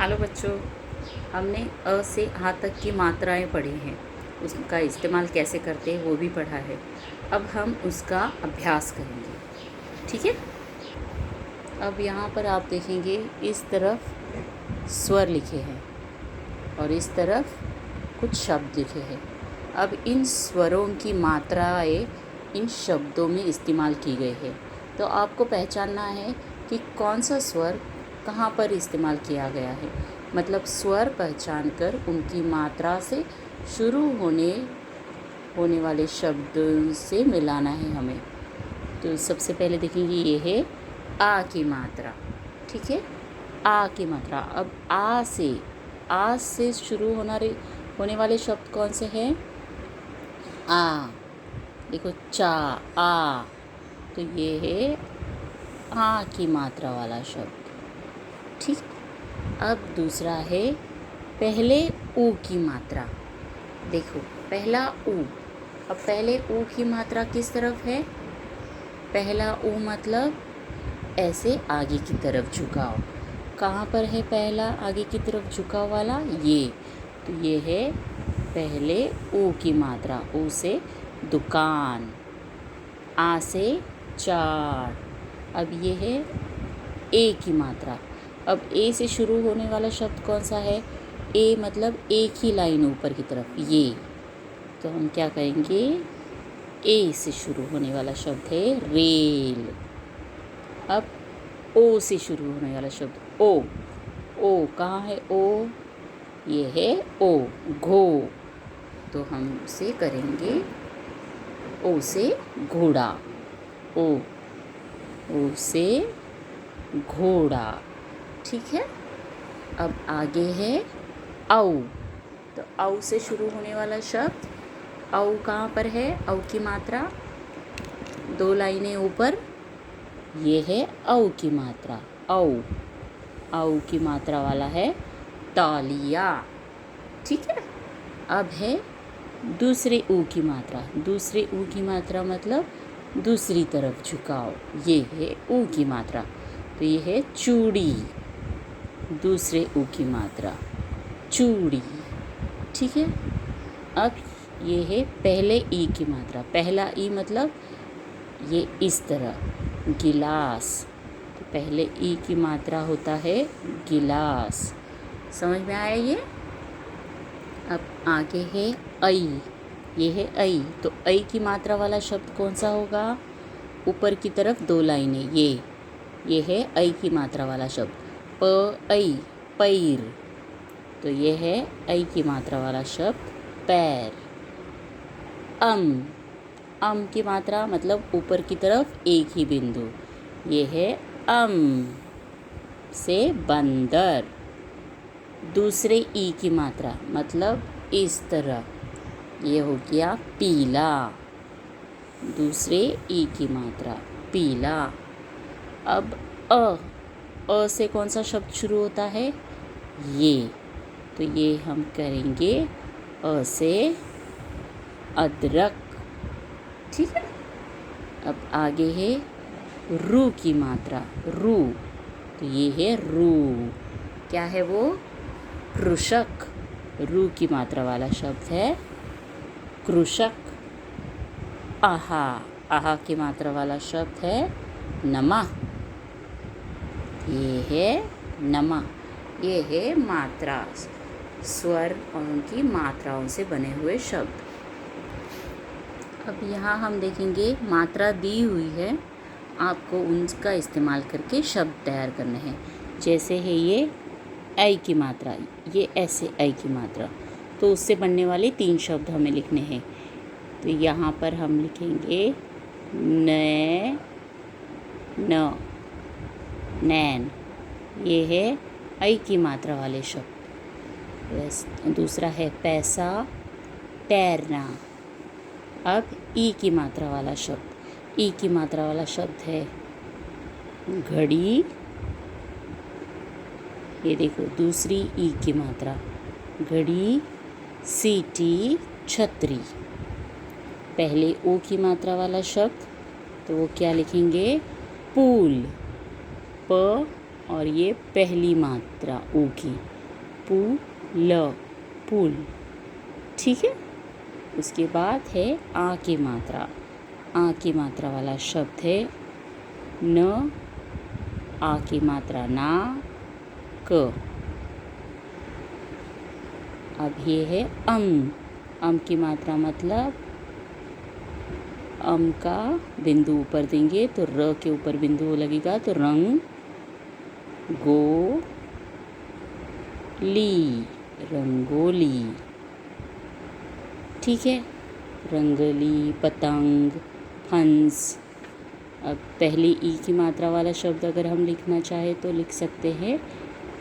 Hello बच्चों, हमने अ से आ तक की मात्राएं पढ़ी हैं। उसका इस्तेमाल कैसे करते हैं वो भी पढ़ा है। अब हम उसका अभ्यास करेंगे, ठीक है। अब यहाँ पर आप देखेंगे इस तरफ स्वर लिखे हैं और इस तरफ कुछ शब्द लिखे हैं। अब इन स्वरों की मात्राएं इन शब्दों में इस्तेमाल की गई है, तो आपको पहचानना है कि कौन सा स्वर कहाँ पर इस्तेमाल किया गया है। मतलब स्वर पहचान कर उनकी मात्रा से शुरू होने वाले शब्द से मिलाना है हमें। तो सबसे पहले देखेंगे ये है आ की मात्रा, ठीक है। आ की मात्रा। अब आ से शुरू होने वाले शब्द कौन से हैं? आ। देखो चा, आ, तो ये है आ की मात्रा वाला शब्द, ठीक। अब दूसरा है पहले ऊ की मात्रा। देखो पहला ऊ। अब पहले ऊ की मात्रा किस तरफ है? पहला ऊ मतलब ऐसे आगे की तरफ झुकाओ। कहाँ पर है पहला आगे की तरफ झुकाव वाला? ये। तो ये है पहले ऊ की मात्रा। ऊ से दुकान, आ से चार। अब ये है ए की मात्रा। अब ए से शुरू होने वाला शब्द कौन सा है? ए मतलब एक ही लाइन ऊपर की तरफ, ये। तो हम क्या कहेंगे? ए से शुरू होने वाला शब्द है रेल। अब ओ से शुरू होने वाला शब्द ओ। ओ कहाँ है? ओ, ये है ओ, घो। तो हम उसे करेंगे ओ से घोड़ा, ओ से घोड़ा, ठीक है। अब आगे है औ। तो औ से शुरू होने वाला शब्द औ कहाँ पर है? औ की मात्रा दो लाइनें ऊपर, ये है औ की मात्रा। औ की मात्रा वाला है तौलिया, ठीक है। अब है दूसरे ऊ की मात्रा। दूसरे ऊ की मात्रा मतलब दूसरी तरफ झुकाओ, ये है ऊ की मात्रा। तो ये है चूड़ी। दूसरे ऊ की मात्रा चूड़ी, ठीक है। अब ये है पहले ई की मात्रा। पहला ई मतलब ये इस तरह गिलास। तो पहले ई की मात्रा होता है गिलास। समझ में आया ये? अब आगे है ऐ। ये है ऐ। तो ऐ की मात्रा वाला शब्द कौन सा होगा? ऊपर की तरफ दो लाइनें, ये है ऐ की मात्रा वाला शब्द प ऐ, पैर। तो ये है ऐ की मात्रा वाला शब्द पैर। अम की मात्रा मतलब ऊपर की तरफ एक ही बिंदु, ये है अम से बंदर। दूसरे ई की मात्रा मतलब इस तरह, ये हो गया पीला। दूसरे ई की मात्रा पीला। अब अ से कौन सा शब्द शुरू होता है? ये। तो ये हम करेंगे अ से अदरक, ठीक है। अब आगे है रू की मात्रा। रू। तो ये है रू। क्या है वो? कृषक। रू की मात्रा वाला शब्द है कृषक। आहा। आहा की मात्रा वाला शब्द है नमा। ये है नमा। ये है मात्रा, स्वर और उनकी मात्राओं से बने हुए शब्द। अब यहाँ हम देखेंगे मात्रा दी हुई है, आपको उनका इस्तेमाल करके शब्द तैयार करने हैं। जैसे है ये ऐ की मात्रा, ये ऐसे ऐ की मात्रा, तो उससे बनने वाले 3 शब्द हमें लिखने हैं। तो यहाँ पर हम लिखेंगे नैन। ये है ऐ की मात्रा वाले शब्द। दूसरा है पैसा, तैरना। अब ई की मात्रा वाला शब्द। ई की मात्रा वाला शब्द है घड़ी। ये देखो दूसरी ई की मात्रा घड़ी, सीटी, छतरी। पहले ओ की मात्रा वाला शब्द, तो वो क्या लिखेंगे? पूल, प, और ये पहली मात्रा ऊ की, पुल, पुल। ठीक है। उसके बाद है आ की मात्रा। आ की मात्रा वाला शब्द है न, आ की मात्रा ना, क। अब ये है अम की मात्रा मतलब अम का बिंदु ऊपर देंगे तो र के ऊपर बिंदु लगेगा तो रंग गो ली, रंगोली। ठीक है। रंगली, पतंग, हंस। अब पहली ई की मात्रा वाला शब्द अगर हम लिखना चाहे तो लिख सकते हैं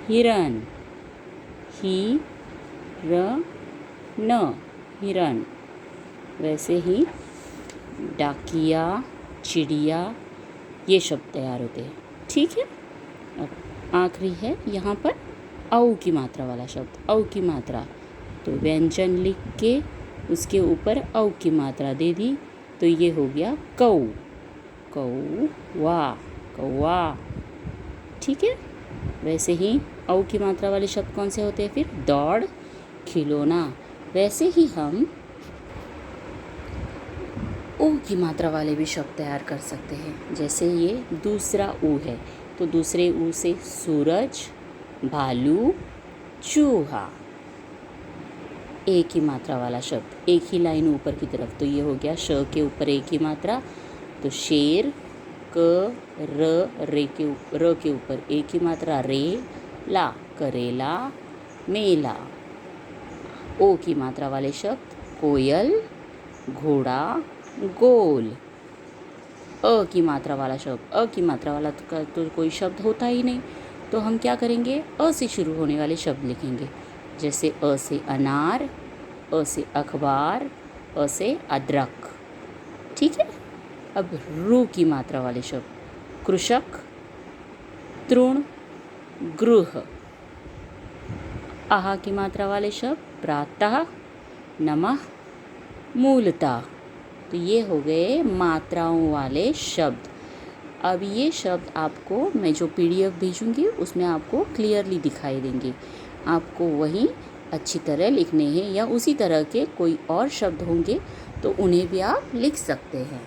हिरन, ही र न, हिरन। वैसे ही डाकिया, चिड़िया, ये शब्द तैयार होते हैं। ठीक है। अब आखिरी है यहाँ पर औ की मात्रा वाला शब्द। औ की मात्रा तो व्यंजन लिख के उसके ऊपर औ की मात्रा दे दी तो ये हो गया कौ, कौवा, कौवा। ठीक है। वैसे ही औ की मात्रा वाले शब्द कौन से होते हैं फिर? दौड़, खिलौना। वैसे ही हम ऊ की मात्रा वाले भी शब्द तैयार कर सकते हैं। जैसे ये दूसरा ऊ है तो दूसरे ऊ से सूरज, भालू, चूहा। ए की मात्रा वाला शब्द, एक ही लाइन ऊपर की तरफ तो ये हो गया श के ऊपर ए की मात्रा तो शेर, क र के ऊपर ए की मात्रा रे, ला, करेला, मेला। ओ की मात्रा वाले शब्द कोयल, घोड़ा, गोल। अ की मात्रा वाला शब्द, अ की मात्रा वाला तो कोई शब्द होता ही नहीं तो हम क्या करेंगे? अ से शुरू होने वाले शब्द लिखेंगे। जैसे अ से अनार, अ से अखबार, अ से अदरक। ठीक है। अब रू की मात्रा वाले शब्द कृषक, तृण, गृह। आहा की मात्रा वाले शब्द प्रातः, नमः, मूलतः। तो ये हो गए मात्राओं वाले शब्द। अब ये शब्द आपको मैं जो PDF भेजूंगी उसमें आपको क्लियरली दिखाई देंगे। आपको वही अच्छी तरह लिखने हैं या उसी तरह के कोई और शब्द होंगे तो उन्हें भी आप लिख सकते हैं।